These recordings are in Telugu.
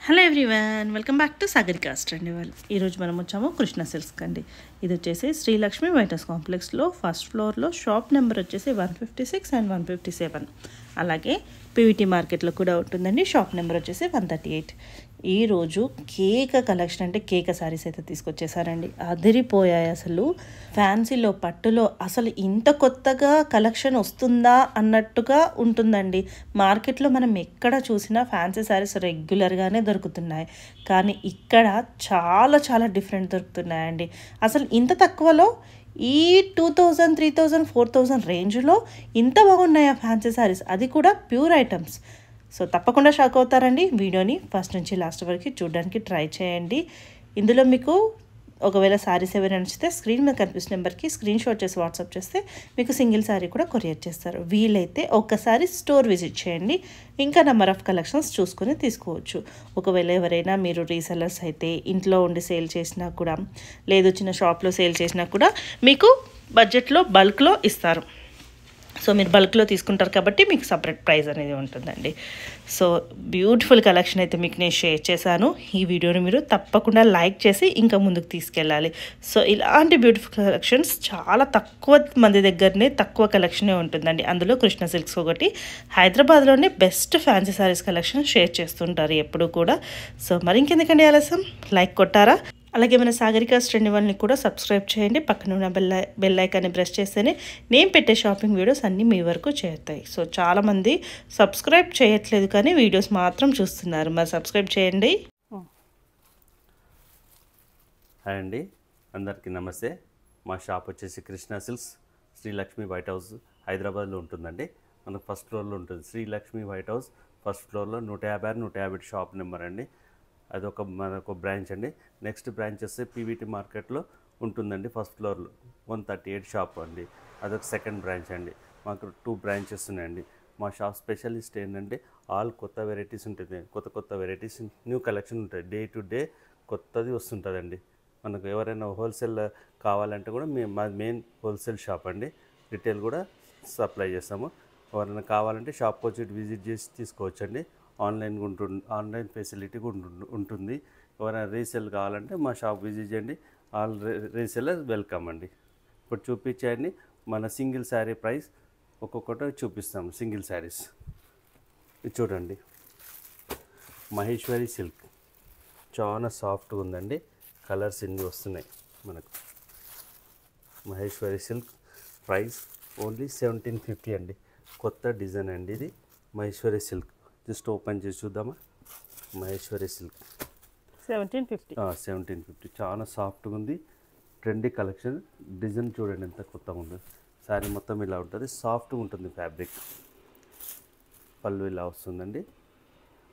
Hello everyone, welcome back to సాగరికాస్ట్ అండి. ఈరోజు మనం వచ్చాము కృష్ణ సిల్క్స్కి అండి. ఇది వచ్చేసి శ్రీలక్ష్మి వైటస్ కాంప్లెక్స్లో ఫస్ట్ ఫ్లోర్లో షాప్ నెంబర్ వచ్చేసి 156 అండ్ 157. అలాగే పీవీటీ మార్కెట్లో కూడా ఉంటుందండి. షాప్ నెంబర్ వచ్చేసి 138. ఈరోజు కేక కలెక్షన్ అంటే కేక శారీస్ అయితే తీసుకొచ్చేసారండి. అదిరిపోయాయి అసలు. ఫ్యాన్సీలో పట్టులో అసలు ఇంత కొత్తగా కలెక్షన్ వస్తుందా అన్నట్టుగా ఉంటుందండి. మార్కెట్లో మనం ఎక్కడ చూసినా ఫ్యాన్సీ శారీస్ రెగ్యులర్గానే దొరుకుతున్నాయి, కానీ ఇక్కడ చాలా చాలా డిఫరెంట్ దొరుకుతున్నాయండి. అసలు ఇంత తక్కువలో ఈ 2000, 3000, 4000 రేంజ్లో ఇంత బాగున్నాయా ఫ్యాన్సీ శారీస్, అది కూడా ప్యూర్ ఐటమ్స్. సో తప్పకుండా షాక్ అవుతారండి. వీడియోని ఫస్ట్ నుంచి లాస్ట్ వరకు చూడడానికి ట్రై చేయండి. ఇందులో మీకు ఒకవేళ శారీస్ ఏమైనా నచ్చితే స్క్రీన్ మీద కనిపిస్తున్న నెంబర్కి స్క్రీన్ షాట్ చేసి వాట్సాప్ చేస్తే మీకు సింగిల్ శారీ కూడా కొరియర్ చేస్తారు. వీలైతే ఒక్కసారి స్టోర్ విజిట్ చేయండి, ఇంకా నెంబర్ ఆఫ్ కలెక్షన్స్ చూసుకొని తీసుకోవచ్చు. ఒకవేళ ఎవరైనా మీరు రీసెల్లర్స్ అయితే ఇంట్లో ఉండి సేల్ చేసినా కూడా, లేదు చిన్న షాప్లో సేల్ చేసినా కూడా మీకు బడ్జెట్లో బల్క్లో ఇస్తారు. సో మీరు బల్క్లో తీసుకుంటారు కాబట్టి మీకు సపరేట్ ప్రైస్ అనేది ఉంటుందండి. సో బ్యూటిఫుల్ కలెక్షన్ అయితే మీకు నేను షేర్ చేశాను. ఈ వీడియోని మీరు తప్పకుండా లైక్ చేసి ఇంకా ముందుకు తీసుకెళ్ళాలి. సో ఇలాంటి బ్యూటిఫుల్ కలెక్షన్స్ చాలా తక్కువ మంది దగ్గరనే తక్కువ కలెక్షనే ఉంటుందండి. అందులో కృష్ణ సిల్క్స్ ఒకటి హైదరాబాద్లోనే best fancy saris collection share చేస్తుంటారు ఎప్పుడు కూడా. సో మరి ఇంకెందుకండి ఆలస్యం, లైక్ కొట్టారా? అలాగే మన సాగరికాస్ట్ వాళ్ళని కూడా సబ్స్క్రైబ్ చేయండి. పక్కన ఉన్న బెల్ ఐకాన్ని ప్రెస్ చేస్తేనే నేను పెట్టే షాపింగ్ వీడియోస్ అన్నీ మీ వరకు చేరుతాయి. సో చాలామంది సబ్స్క్రైబ్ చేయట్లేదు కానీ వీడియోస్ మాత్రం చూస్తున్నారు. మరి సబ్స్క్రైబ్ చేయండి. హాయ్ అండి, అందరికీ నమస్తే. మా షాప్ వచ్చేసి Krishna silks, Srilakshmi white house హైదరాబాద్లో ఉంటుందండి. మనకు ఫస్ట్ ఫ్లోర్లో ఉంటుంది. శ్రీలక్ష్మి వైట్ హౌస్ ఫస్ట్ ఫ్లోర్లో 150, 150 షాప్ నెంబర్ అండి. అదొక మనకు బ్రాంచ్ అండి. నెక్స్ట్ బ్రాంచ్ వస్తే పీవీటీ మార్కెట్లో ఉంటుందండి. ఫస్ట్ ఫ్లోర్లో 138 షాప్ అండి. అదొక సెకండ్ బ్రాంచ్ అండి. మాకు 2 బ్రాంచెస్ ఉన్నాయండి. మా షాప్ స్పెషలిస్ట్ ఏంటంటే ఆల్ కొత్త వెరైటీస్ ఉంటుంది, కొత్త వెరైటీస్, న్యూ కలెక్షన్ ఉంటుంది. డే టు డే కొత్తది వస్తుంటుందండి. మనకు ఎవరైనా హోల్సేల్ కావాలంటే కూడా మా మెయిన్ హోల్సేల్ షాప్ అండి. రిటైల్ కూడా సప్లై చేస్తాము. ఎవరైనా కావాలంటే షాప్కి వచ్చి విజిట్ చేసి తీసుకోవచ్చండి. ఆన్లైన్ ఫెసిలిటీ కూడా ఉంటుంది. ఎవరైనా రీసేల్ కావాలంటే మా షాప్ విజిట్ చేయండి. ఆల్ రీసేలర్ వెల్కమ్ అండి. ఇప్పుడు చూపించండి మన సింగిల్ శారీ ప్రైస్ ఒక్కొక్కటి చూపిస్తాము. సింగిల్ శారీస్ ఇది చూడండి, మహేశ్వరి సిల్క్ చాలా సాఫ్ట్గా ఉందండి. కలర్స్ ఎన్ని వస్తున్నాయి మనకు. మహేశ్వరి సిల్క్ ప్రైస్ ఓన్లీ 1750 అండి. కొత్త డిజైన్ అండి ఇది మహేశ్వరి సిల్క్. జస్ట్ ఓపెన్ చేసి చూద్దామా. మహేశ్వరి సిల్క్ 1750 చాలా సాఫ్ట్గా ఉంది. Trendy collection. డిజైన్ చూడండి ఎంత కొత్తగా ఉంది. శారీ మొత్తం ఇలా ఉంటుంది, సాఫ్ట్గా ఉంటుంది ఫ్యాబ్రిక్. పళ్ళు ఇలా వస్తుందండి.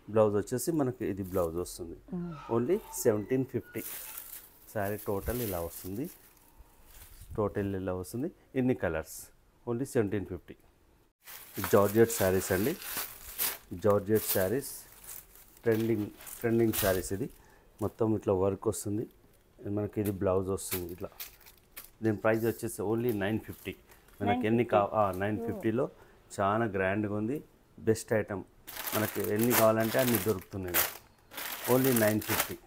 బ్లౌజ్ వచ్చేసి మనకి ఇది బ్లౌజ్ వస్తుంది. ఓన్లీ 1750. శారీ టోటల్ ఇలా వస్తుంది. ఇన్ని కలర్స్ ఓన్లీ 1750. జార్జెట్ శారీస్ అండి. Georgette saris trending saris. ఇది మొత్తం ఇట్లా వర్క్ వస్తుంది మనకి. ఇది బ్లౌజ్ వస్తుంది ఇట్లా. దీని ప్రైస్ వచ్చేసి ఓన్లీ 950. మనకి ఎన్ని 950లో చాలా గ్రాండ్గా ఉంది. Best item. మనకి ఎన్ని కావాలంటే అన్ని దొరుకుతున్నాయి. ఓన్లీ 950.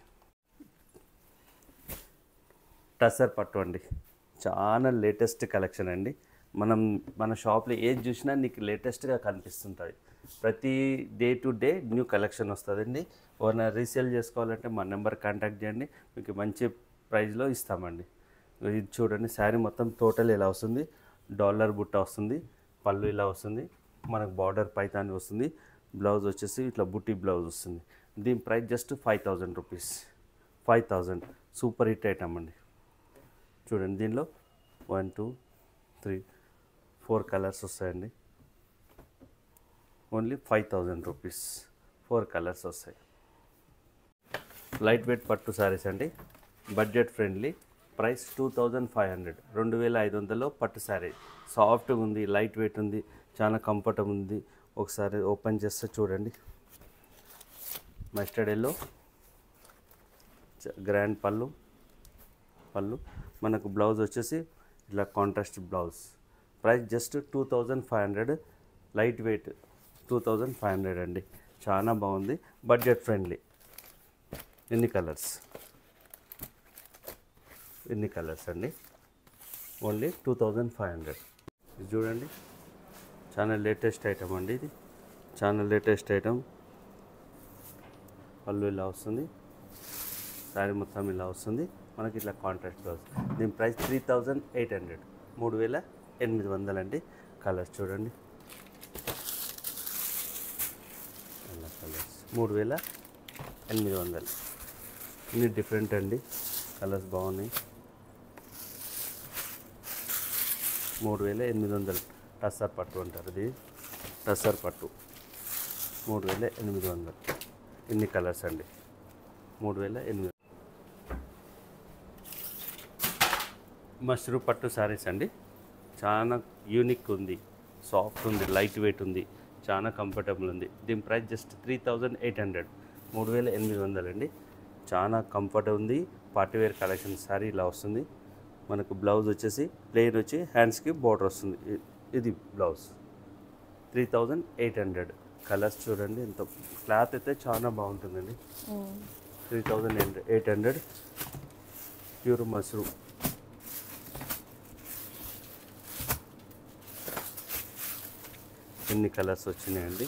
టసర్ పట్టు అండి, చాలా లేటెస్ట్ కలెక్షన్ అండి. మన షాప్లో ఏది చూసినా నీకు లేటెస్ట్గా కనిపిస్తుంటుంది. ప్రతి day to day new collection వస్తుందండి. ఎవరైనా రీసేల్ చేసుకోవాలంటే మా నెంబర్ కాంటాక్ట్ చేయండి, మీకు మంచి ప్రైస్లో ఇస్తామండి. ఇది చూడండి, శారీ మొత్తం టోటల్ ఇలా వస్తుంది. డాలర్ బుట్ట వస్తుంది. పళ్ళు ఇలా వస్తుంది. మనకు బార్డర్ పైతాని వస్తుంది. బ్లౌజ్ వచ్చేసి ఇట్లా బుట్టి బ్లౌజ్ వస్తుంది. దీని price just 5000 rupees. 5000 super hit item అండి. చూడండి, దీనిలో 1, 2, 3, 4 కలర్స్ వస్తాయండి. ఓన్లీ 5000 రూపీస్ 4 కలర్స్ వస్తాయి. లైట్ వెయిట్ పట్టు శారీస్ అండి. Budget friendly. ప్రైస్ 2500. 2500లో పట్టు శారీ. సాఫ్ట్గా ఉంది, లైట్ వెయిట్ ఉంది, చాలా కంఫర్టబుల్ ఉంది. ఒకసారి ఓపెన్ చేస్తే చూడండి. మస్టర్డ్ ఎల్లో, గ్రాండ్ పళ్ళు మనకు బ్లౌజ్ వచ్చేసి ఇట్లా contrast blouse. Price just 2500. Light weight 2500 అండి. చాలా బాగుంది, బడ్జెట్ ఫ్రెండ్లీ. ఎన్ని కలర్స్ అండి. ఓన్లీ 2500. ఇది చూడండి, చాలా లేటెస్ట్ ఐటమ్ అండి. ఇది చాలా లేటెస్ట్ ఐటమ్. పళ్ళు ఇలా వస్తుంది, శారీ మొత్తం ఇలా వస్తుంది మనకి, ఇట్లా కాంట్రాస్ట్ బ్లౌజ్. దీని ప్రైస్ 3800, 3800 అండి. కలర్స్ చూడండి, ఇలా కలర్స్ 3800. ఇన్ని డిఫరెంట్ అండి, కలర్స్ బాగున్నాయి. 3800 టస్సర్ పట్టు అంటారు, ఇది టస్సర్ పట్టు. 3800. ఇన్ని కలర్స్ అండి, 3800. మష్రూ పట్టు శారీస్ అండి. చాలా యూనిక్ ఉంది, సాఫ్ట్ ఉంది, లైట్ వెయిట్ ఉంది, చాలా కంఫర్టబుల్ ఉంది. దీని ప్రైస్ జస్ట్ 3800, 3800 అండి. చాలా కంఫర్ట్ ఉంది. పార్టీవేర్ కలెక్షన్ శారీ ఇలా వస్తుంది మనకు. బ్లౌజ్ వచ్చేసి ప్లెయిన్ వచ్చి హ్యాండ్స్కి బోర్డర్ వస్తుంది. ఇది బ్లౌజ్. 3800. కలర్స్ చూడండి, ఎంత క్లాత్ అయితే చాలా బాగుంటుందండి. 3800 ప్యూర్ మష్రూ. ఎన్ని కలర్స్ వచ్చినాయండి.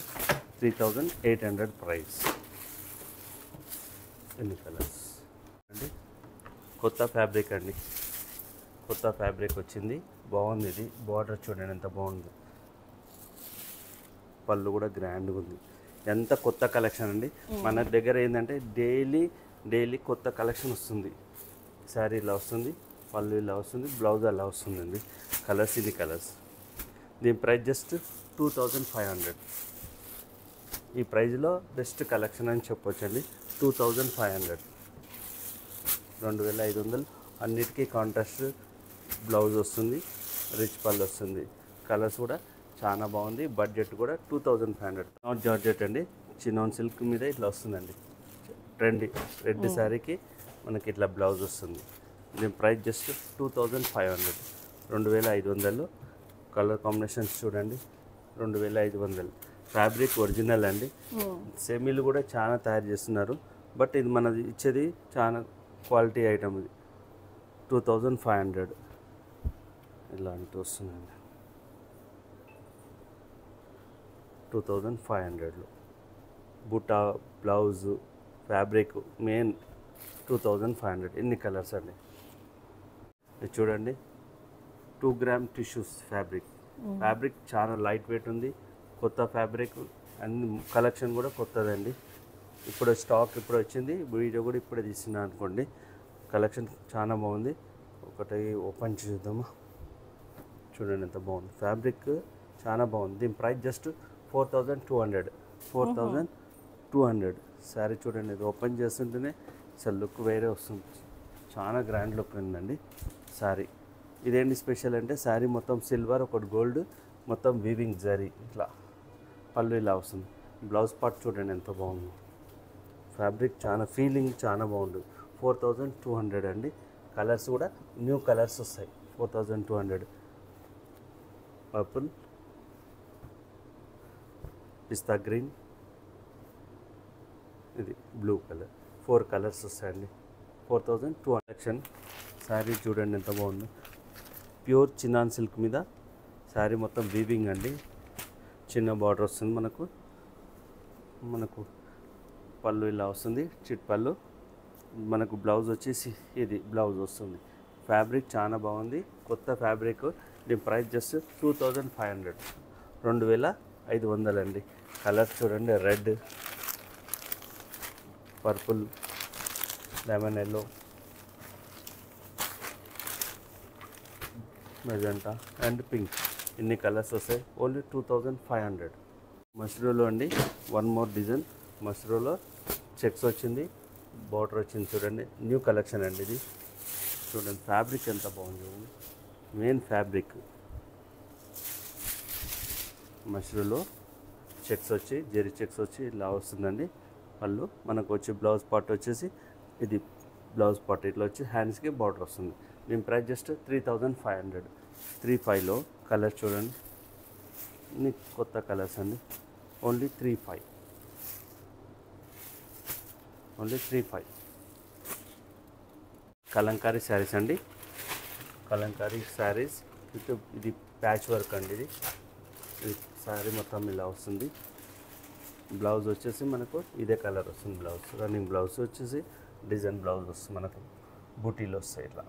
3800 ప్రైస్. ఎన్ని కలర్స్ అండి. కొత్త ఫ్యాబ్రిక్ అండి, కొత్త ఫ్యాబ్రిక్ వచ్చింది, బాగుంది. ఇది బార్డర్ చూడండి ఎంత బాగుంది. పళ్ళు కూడా గ్రాండ్గా ఉంది. ఎంత కొత్త కలెక్షన్ అండి. మన దగ్గర ఏంటంటే డైలీ కొత్త కలెక్షన్ వస్తుంది. శారీ ఇలా వస్తుంది, పళ్ళు ఇలా వస్తుంది, బ్లౌజ్ అలా వస్తుందండి. కలర్స్ ఇది కలర్స్. దీని ప్రైస్ జస్ట్ 2500. ఈ ప్రైజ్లో బెస్ట్ కలెక్షన్ అని చెప్పొచ్చండి. 2500, 2500. అన్నిటికీ కాంట్రాస్ట్ బ్లౌజ్ వస్తుంది, రిచ్ పళ్ళు వస్తుంది. కలర్స్ కూడా చాలా బాగుంది. బడ్జెట్ కూడా 2500. నాట్ జార్జెట్ అండి, చినాన్ సిల్క్ మీద ఇట్లా వస్తుందండి. ట్రెండీ రెడ్ శారీకి మనకి ఇట్లా బ్లౌజ్ వస్తుంది. దీని ప్రైస్ జస్ట్ 2500, 2500. కలర్ కాంబినేషన్స్ చూడండి, 2500. ఫ్యాబ్రిక్ ఒరిజినల్ అండి. సెమీలు కూడా చాలా తయారు చేస్తున్నారు, బట్ ఇది మనది ఇచ్చేది చాలా క్వాలిటీ ఐటమ్. ఇది 2500 ఇలాంటి వస్తుందండి. 2500లో బుటా బ్లౌజ్ ఫ్యాబ్రిక్ మెయిన్ 2500. ఎన్ని కలర్స్ అండి. ఇది చూడండి, 2 గ్రామ్ టిష్యూస్ ఫ్యాబ్రిక్ చాలా లైట్ వెయిట్ ఉంది. కొత్త ఫ్యాబ్రిక్, అన్ని కలెక్షన్ కూడా కొత్తదండి. ఇప్పుడు స్టాక్ ఇప్పుడు వచ్చింది, వీడియో కూడా ఇప్పుడే తీసిన అనుకోండి. కలెక్షన్ చాలా బాగుంది. ఒకటి ఓపెన్ చూద్దామా. చూడండి ఎంత బాగుంది, ఫ్యాబ్రిక్ చాలా బాగుంది. దీని ప్రైస్ జస్ట్ 4200, 4200. శారీ చూడండి, ఇది ఓపెన్ చేస్తుంటేనే అసలు లుక్ వేరే వస్తుంది. చాలా గ్రాండ్ లుక్ ఉందండి శారీ. ఇదేంటి స్పెషల్ అంటే శారీ మొత్తం సిల్వర్, ఒకటి గోల్డ్, మొత్తం వీవింగ్ జరీ ఇట్లా. పళ్ళు ఇలా వస్తుంది. బ్లౌజ్ పార్ట్ చూడండి ఎంత బాగుంది. ఫ్యాబ్రిక్ చాలా ఫీలింగ్ చాలా బాగుంటుంది. 4200 అండి. కలర్స్ కూడా న్యూ కలర్స్ వస్తాయి. 4200. పర్పుల్, పిస్తా గ్రీన్, ఇది బ్లూ కలర్. 4 కలర్స్ వస్తాయండి. 4200. కలెక్షన్ శారీ చూడండి ఎంత బాగుంది. ప్యూర్ చినాన్ సిల్క్ మీద శారీ మొత్తం వీవింగ్ అండి. చిన్న బార్డర్ వస్తుంది మనకు పళ్ళు ఇలా వస్తుంది, చిట్ పళ్ళు. మనకు బ్లౌజ్ వచ్చేసి ఇది బ్లౌజ్ వస్తుంది. ఫ్యాబ్రిక్ చాలా బాగుంది, కొత్త ఫ్యాబ్రిక్. దీని ప్రైస్ జస్ట్ 2500, 2500 అండి. కలర్స్ చూడండి, red, purple, lemon yellow, magenta and pink. ఇన్ని కలర్స్ వస్తాయి. ఓన్లీ 2500. మష్రూలో అండి, వన్ మోర్ డిజైన్. మష్రూలో చెక్స్ వచ్చింది, బార్డర్ వచ్చింది. చూడండి న్యూ కలెక్షన్ అండి ఇది. చూడండి ఫ్యాబ్రిక్ ఎంత బాగుంది చూడండి. మెయిన్ ఫ్యాబ్రిక్ మష్రూలో చెక్స్ వచ్చి, జెరీ చెక్స్ వచ్చి ఇలా వస్తుందండి. పళ్ళు మనకు వచ్చి బ్లౌజ్ పార్ట్ వచ్చేసి ఇది బ్లౌజ్ పార్ట్ ఇట్లా వచ్చి హ్యాండ్స్కి బార్డర్ వస్తుంది. దీని ప్రైస్ జస్ట్ 3500. 35లో కలర్స్ చూడండి, ఇన్ని కొత్త కలర్స్ అండి. Only 35, only 35. కలంకారీ శారీస్ అండి. కలంకారీ శారీస్ విత్ ఇది ప్యాచ్ వర్క్ అండి. ఇది శారీ మొత్తం ఇలా వస్తుంది. బ్లౌజ్ వచ్చేసి మనకు ఇదే కలర్ వస్తుంది. బ్లౌజ్ రన్నింగ్ బ్లౌజ్ వచ్చేసి డిజైన్ బ్లౌజ్ వస్తుంది. మనకు బూటీలు వస్తాయి ఇట్లా.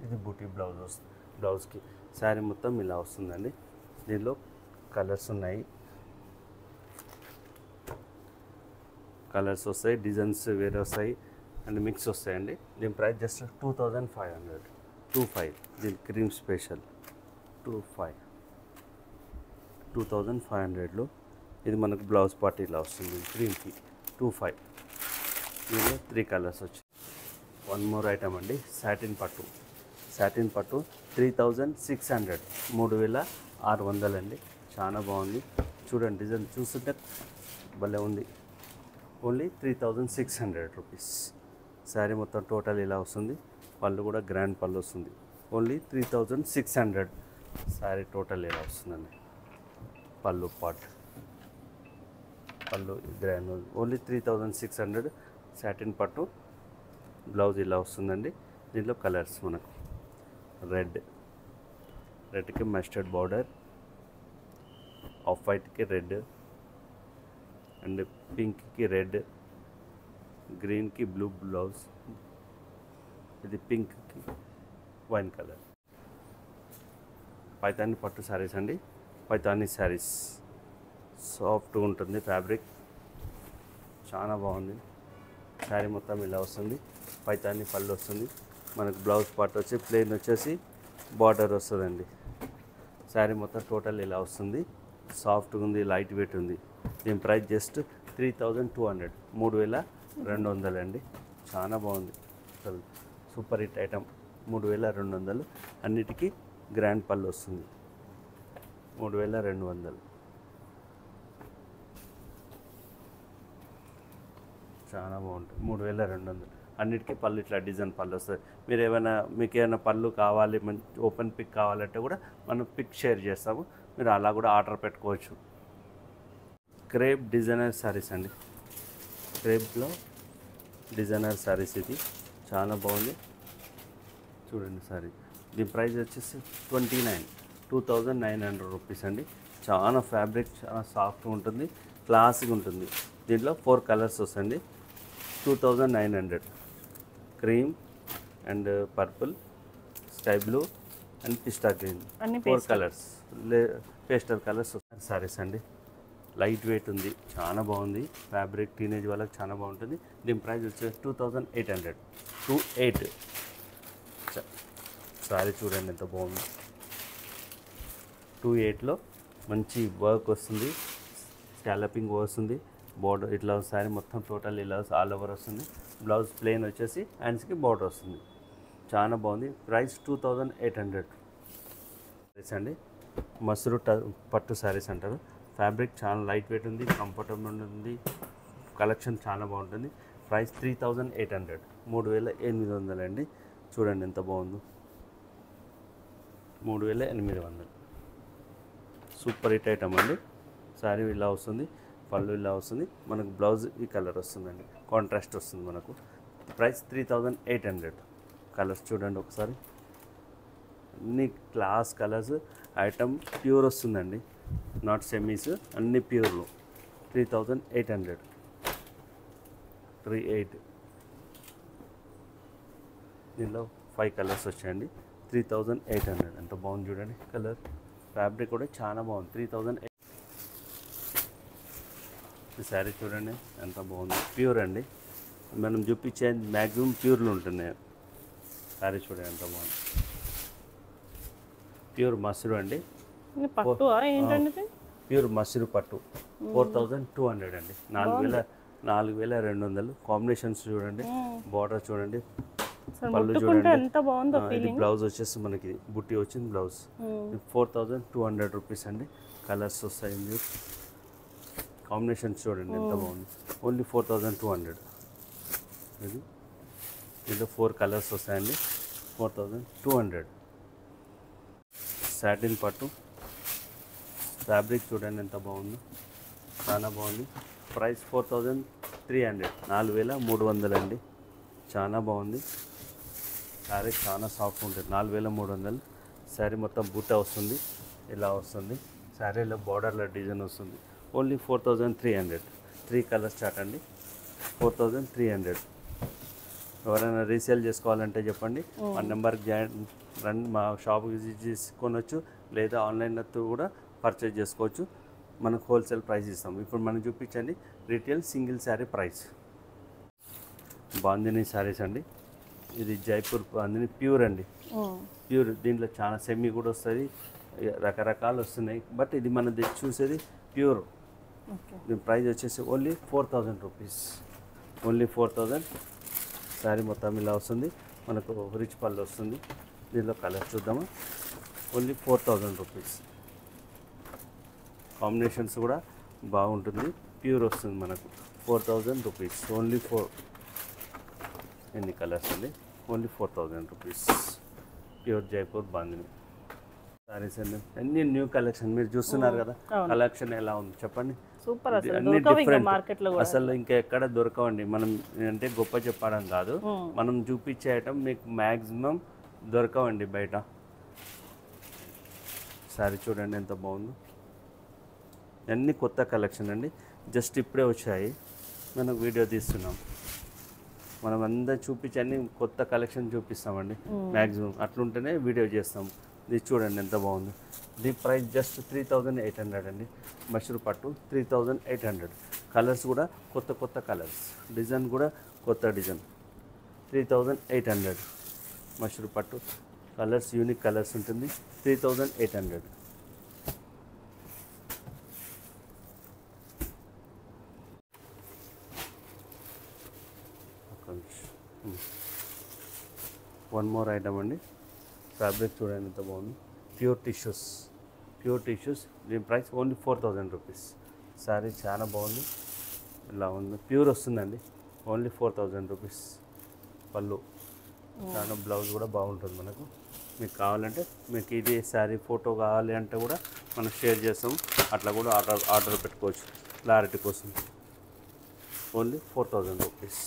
ఇది బూటీ బ్లౌజ్ వస్తుంది. బ్లౌజ్కి శారీ మొత్తం ఇలా వస్తుందండి. దీనిలో కలర్స్ ఉన్నాయి, కలర్స్ వస్తాయి, డిజైన్స్ వేరే వస్తాయి అండ్ మిక్స్ వస్తాయండి. దీని ప్రైస్ జస్ట్ 2500. 25. దీని క్రీమ్ స్పెషల్ 2500లో ఇది మనకు బ్లౌజ్ పార్ట్ ఇలా వస్తుంది. క్రీమ్కి 25. దీనిలో 3 కలర్స్ వచ్చాయి. వన్ మోర్ ఐటమ్ అండి, సాటిన్ పట్టు. సాటిన్ పట్టు 3600, 3600 అండి. చాలా బాగుంది చూడండి. డిజైన్ చూస్తుంటే భలే ఉంది. Only 3600 rupees. శారీ మొత్తం టోటల్ ఇలా వస్తుంది. పళ్ళు కూడా గ్రాండ్ పళ్ళు వస్తుంది. ఓన్లీ 3600 శారీ టోటల్ ఇలా వస్తుందండి. పళ్ళు పార్ట్, పళ్ళు గ్రాండ్ ఓన్లీ 3600 సాటిన్ పట్టు. బ్లౌజ్ ఇలా వస్తుందండి. దీంట్లో కలర్స్ మనకు రెడ్కి మస్టర్డ్ బార్డర్, ఆఫ్ వైట్కి రెడ్ అండ్ పింక్కి రెడ్, గ్రీన్కి బ్లూ బ్లౌజ్, ఇది పింక్కి వైన్ కలర్. పైతాని పట్టు శారీస్ అండి. పైతాని శారీస్ సాఫ్ట్గా ఉంటుంది, ఫ్యాబ్రిక్ చాలా బాగుంది. శారీ మొత్తం ఇలా వస్తుంది. పైతాని పళ్ళు వస్తుంది. మనకు బ్లౌజ్ పార్ట్ వచ్చి ప్లెయిన్ వచ్చేసి బార్డర్ వస్తుందండి. శారీ మొత్తం టోటల్ ఇలా వస్తుంది. సాఫ్ట్గా ఉంది, లైట్ వెయిట్ ఉంది. దీని ప్రైస్ జస్ట్ 3200, 3200 అండి. చాలా బాగుంది, అసలు సూపర్ హిట్ ఐటమ్. 3200 అన్నిటికీ గ్రాండ్ పళ్ళు వస్తుంది. 3200 చాలా బాగుంటుంది. 3200 అన్నిటికీ పళ్ళు ఇట్లా డిజైన్ పళ్ళు వస్తుంది. మీరు ఏమైనా మీకు ఏమైనా పళ్ళు కావాలి, మంచి ఓపెన్ పిక్ కావాలంటే కూడా మనం పిక్ షేర్ చేస్తాము. మీరు అలా కూడా ఆర్డర్ పెట్టుకోవచ్చు. క్రేప్ డిజైనర్ శారీస్ అండి. క్రేప్లో డిజైనర్ శారీస్ ఇది చాలా బాగుంది చూడండి శారీ. దీని ప్రైస్ వచ్చేసి 2900 రూపీస్ అండి. చాలా ఫ్యాబ్రిక్ చాలా సాఫ్ట్గా ఉంటుంది, క్లాసిక్ ఉంటుంది. దీంట్లో 4 కలర్స్ వస్తుంది. 2900 cream and purple, sky blue and pista green, 4 colours pastel colours saris అండి. లైట్ వెయిట్ ఉంది, చాలా బాగుంది. ఫ్యాబ్రిక్ టీనేజ్ వాళ్ళకి చాలా బాగుంటుంది. దీని ప్రైస్ వచ్చేసి 2800. 28 శారీ చూడండి ఎంత బాగుంది. 28లో మంచి వర్క్ వస్తుంది, స్కాలపింగ్ వస్తుంది. బార్డర్ ఇట్లా శారీ మొత్తం టోటల్ ఇలా ఆల్ ఓవర్ వస్తుంది. బ్లౌజ్ ప్లెయిన్ వచ్చేసి హ్యాండ్స్కి బార్డర్ వస్తుంది. చాలా బాగుంది. ప్రైస్ 2800 అండి. మసూరు పట్టు శారీస్ అంటారు. ఫ్యాబ్రిక్ చాలా లైట్ వెయిట్ ఉంది, కంఫర్టబుల్ ఉంటుంది. కలెక్షన్ చాలా బాగుంటుంది. ప్రైస్ 3800, 3800 అండి. చూడండి ఎంత బాగుందో, 3800. సూపర్ హిట్ ఐటమ్ అండి. శారీ ఇలా వస్తుంది, పళ్ళు ఇలా వస్తుంది. మనకు బ్లౌజ్ ఈ కలర్ వస్తుందండి, కాంట్రాస్ట్ వస్తుంది మనకు. ప్రైస్ 3800. కలర్స్ చూడండి ఒకసారి, అన్ని క్లాస్ కలర్స్. ఐటమ్ ప్యూర్ వస్తుందండి, నాట్ సెమీస్, అన్ని ప్యూర్లు. 3800. 38. దీనిలో 5 కలర్స్ వచ్చాయండి. 3800. ఎంత బాగుంది చూడండి కలర్. ఫ్యాబ్రిక్ కూడా చాలా బాగుంది. 3800. ఈ శారీ చూడండి ఎంత బాగుంది. ప్యూర్ అండి, మనం చూపించే మ్యాక్సిమం ప్యూర్లు ఉంటున్నాయి. శారీ చూడండి ఎంత బాగుంది. ప్యూర్ మసూరు అండి. పట్టు ఏంటండి? ప్యూర్ మసూరు పట్టు 4200 అండి. 4200. కాంబినేషన్స్ చూడండి, బార్డర్ చూడండి, పళ్ళు చూడండి ఎంత బాగుందో. ఇది బ్లౌజ్ వచ్చేసి మనకి బుట్టి వచ్చింది బ్లౌజ్. 4200 రూపీస్ అండి. కలర్స్ వస్తాయి, కాంబినేషన్స్ చూడండి ఎంత బాగుంది. ఓన్లీ 4200. ఇది దీంట్లో 4 కలర్స్ వస్తాయండి. 4200. సాటిన్ పట్టు ఫ్యాబ్రిక్ చూడండి ఎంత బాగుంది, చాలా బాగుంది. ప్రైస్ 4300, 4300 అండి. చాలా బాగుంది. శారీ చాలా సాఫ్ట్ ఉంటుంది. 4300 శారీ మొత్తం బూటా వస్తుంది, ఇలా వస్తుంది. శారీలో బార్డర్లో డిజైన్ వస్తుంది. ఓన్లీ 4300. 3 కలర్స్ స్టార్ట్ అండి. 4300. ఎవరైనా రీసేల్ చేసుకోవాలంటే చెప్పండి, మా నెంబర్కి జాయిన్ రండి, మా షాప్ విజిట్ చేసుకొనొచ్చు, లేదా ఆన్లైన్లో కూడా పర్చేజ్ చేసుకోవచ్చు. మనకు హోల్సేల్ ప్రైస్ ఇస్తాం. ఇప్పుడు మనం చూపించండి retail single sari price. Bandhani saris అండి. ఇది జైపూర్ బాందిని ప్యూర్ అండి, ప్యూర్. దీంట్లో చాలా సెమీ కూడా వస్తుంది, రకరకాలు వస్తున్నాయి. బట్ ఇది మనం చూసేది ప్యూర్. దీని ప్రైస్ వచ్చేసి ఓన్లీ 4000 రూపీస్. ఓన్లీ 4000. శారీ మొత్తం ఇలా వస్తుంది, మనకు రిచ్ పళ్ళు వస్తుంది. దీనిలో కలర్ చూద్దామా. Only 4000 rupees. కాంబినేషన్స్ కూడా బాగుంటుంది, ప్యూర్ వస్తుంది మనకు. 4000 రూపీస్. ఓన్లీ 4. ఎన్ని కలర్స్ అండి. Only 4000 rupees. Pure Jaipur bandhani saris అండి. అన్ని న్యూ కలెక్షన్ మీరు చూస్తున్నారు కదా. కలెక్షన్ ఎలా ఉంది చెప్పండి. సూపర్. అన్ని డిఫరెంట్, అసలు ఇంకా ఎక్కడ దొరకవండి. మనం అంటే గొప్ప చెప్పడం కాదు, మనం చూపించే ఐటమ్ మీకు మ్యాక్సిమం దొరకవండి బయట. సారీ చూడండి ఎంత బాగుందో. అన్ని కొత్త కలెక్షన్ అండి, జస్ట్ ఇప్పుడే వచ్చాయి, మనం వీడియో తీస్తున్నాం. మనం అందరూ చూపించి అన్ని కొత్త కలెక్షన్ చూపిస్తామండి మ్యాక్సిమం. అట్లుంటేనే వీడియో చేస్తాం. ఇది చూడండి ఎంత బాగుంది. దీని ప్రైస్ జస్ట్ 3800 అండి. మష్రూ పట్టు 3800. కలర్స్ కూడా కొత్త కొత్త కలర్స్, డిజైన్ కూడా కొత్త డిజైన్. 3800 మష్రూ పట్టు. కలర్స్ యూనిక్ కలర్స్ ఉంటుంది. 3800. వన్ మోర్ ఐటమ్ అండి. ఫ్యాబ్రిక్ చూడండి ఎంత బాగుంది. Pure tissues, pure tissues. దీని ప్రైస్ ఓన్లీ 4000 రూపీస్. శారీ చాలా బాగుంది, ఇలా ఉంది, ప్యూర్ వస్తుందండి. Only 4000 rupees. పళ్ళు చాలా, బ్లౌజ్ కూడా బాగుంటుంది మనకు. మీకు కావాలంటే మీకు ఇది శారీ ఫోటో కావాలి అంటే కూడా మనం షేర్ చేస్తాం, అట్లా కూడా ఆర్డర్ పెట్టుకోవచ్చు క్లారిటీ కోసం. Only 4000 rupees.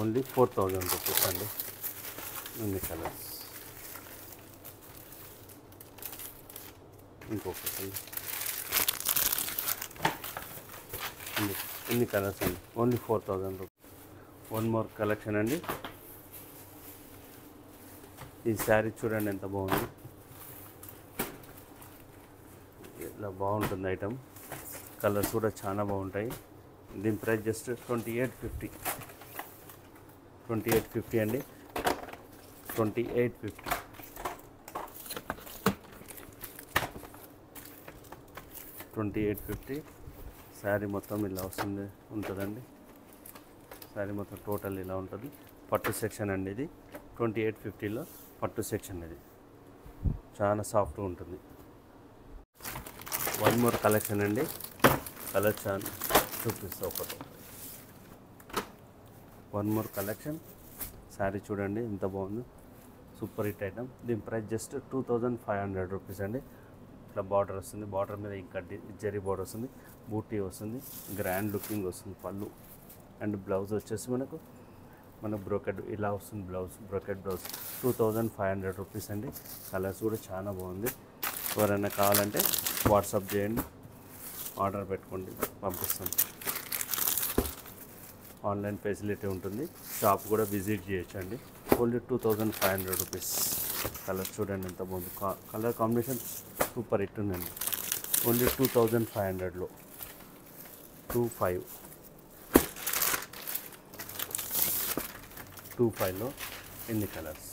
ఓన్లీ 4000 రూపీస్ అండి. ఇన్ని కలర్స్. ఇంకొకటి ఇన్ని కలర్స్ అండి. Only 4000 rupees. One more collection అండి. ఈ శారీ చూడండి ఎంత బాగుంది, ఇలా బాగుంటుంది ఐటమ్. కలర్స్ కూడా చాలా బాగుంటాయి. దీని ప్రైస్ జస్ట్ 2850. 2850 అండి. 2850. 2850. శారీ మొత్తం ఇలా ఉంటుందండి. శారీ మొత్తం టోటల్ ఇలా ఉంటుంది. పట్టు సెక్షన్ అండి ఇది. 2850లో పట్టు సెక్షన్ ఇది. చాలా సాఫ్ట్గా ఉంటుంది. వన్ మోర్ కలెక్షన్ అండి. కలర్ చాలా చూపిస్తా ఒకటి. One more collection. శారీ చూడండి ఎంత బాగుంది, సూపర్ హిట్ ఐటమ్. దీని ప్రైస్ జస్ట్ 2500 రూపీస్ అండి. ఇట్లా బార్డర్ వస్తుంది, బార్డర్ మీద ఇంకా జరీ బార్డర్ వస్తుంది, బూటీ వస్తుంది, గ్రాండ్ లుకింగ్ వస్తుంది పళ్ళు. అండ్ బ్లౌజ్ వచ్చేసి మన బ్రోకెడ్ ఇలా వస్తుంది బ్లౌజ్, బ్రోకెడ్ బ్లౌజ్. 2500 రూపీస్ అండి. కలర్స్ కూడా చాలా బాగుంది. ఎవరైనా కావాలంటే వాట్సాప్ చేయండి, ఆర్డర్ పెట్టుకోండి, పంపిస్తాం. ఆన్లైన్ ఫెసిలిటీ ఉంటుంది. షాప్ కూడా విజిట్ చేయొచ్చు అండి. Only 2500 rupees. కలర్ చూడండి ఎంత బాగుంది. కలర్ కాంబినేషన్ సూపర్ హిట్ ఉందండి. ఓన్లీ 2500లో 25లో ఎన్ని కలర్స్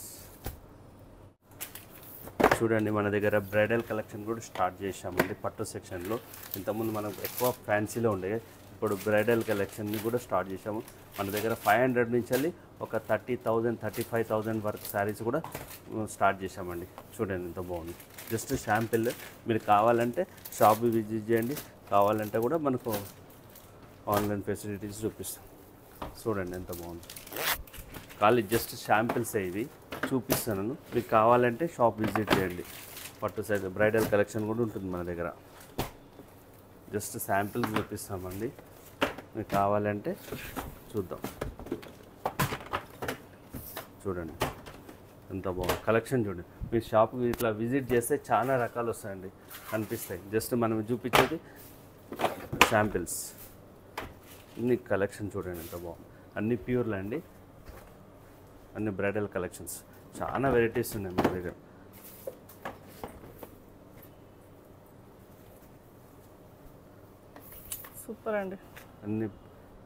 చూడండి. మన దగ్గర బ్రైడల్ కలెక్షన్ కూడా స్టార్ట్ చేసామండి పట్టు సెక్షన్లో. ఇంతకుముందు మనం ఎక్కువ ఫ్యాన్సీలో ఉండే, ఇప్పుడు బ్రైడల్ కలెక్షన్ని కూడా స్టార్ట్ చేసాము. మన దగ్గర 500 నుంచి వెళ్ళి ఒక 30,000 35,000 వరకు శారీస్ కూడా స్టార్ట్ చేసామండి. చూడండి ఎంత బాగుంది. Just sample. మీరు కావాలంటే షాప్ విజిట్ చేయండి, కావాలంటే కూడా మనకు ఆన్లైన్ ఫెసిలిటీస్ చూపిస్తాం. చూడండి ఎంత బాగుంది. ఖాళీ జస్ట్ శాంపిల్స్ ఇది చూపిస్తున్నాను. మీకు కావాలంటే షాప్ విజిట్ చేయండి. పట్టు సైజ్ బ్రైడల్ కలెక్షన్ కూడా ఉంటుంది మన దగ్గర. జస్ట్ శాంపిల్స్ చూపిస్తామండి, మీకు కావాలంటే చూద్దాం. చూడండి ఎంత బాగుంది కలెక్షన్. చూడండి మీ షాప్ ఇట్లా విజిట్ చేస్తే చాలా రకాలు వస్తాయండి, కనిపిస్తాయి. జస్ట్ మనం చూపించేది శాంపిల్స్. అన్ని కలెక్షన్ చూడండి ఎంత బాగుంది. అన్ని ప్యూర్లు అండి, అన్ని బ్రైడల్ కలెక్షన్స్. చాలా వెరైటీస్ ఉన్నాయి మన దగ్గర. సూపర్ అండి, అన్ని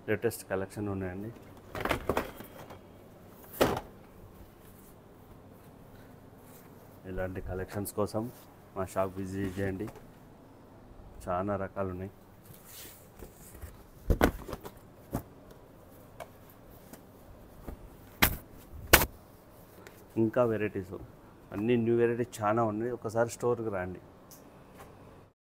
లేటెస్ట్ కలెక్షన్ ఉన్నాయండి. ఇలాంటి కలెక్షన్స్ కోసం మా షాప్ విజిట్ చేయండి, చాలా రకాలు ఉన్నాయి. ఇంకా వెరైటీస్, అన్ని న్యూ వెరైటీస్ చాలా ఉన్నాయి. ఒకసారి స్టోర్కి రండి.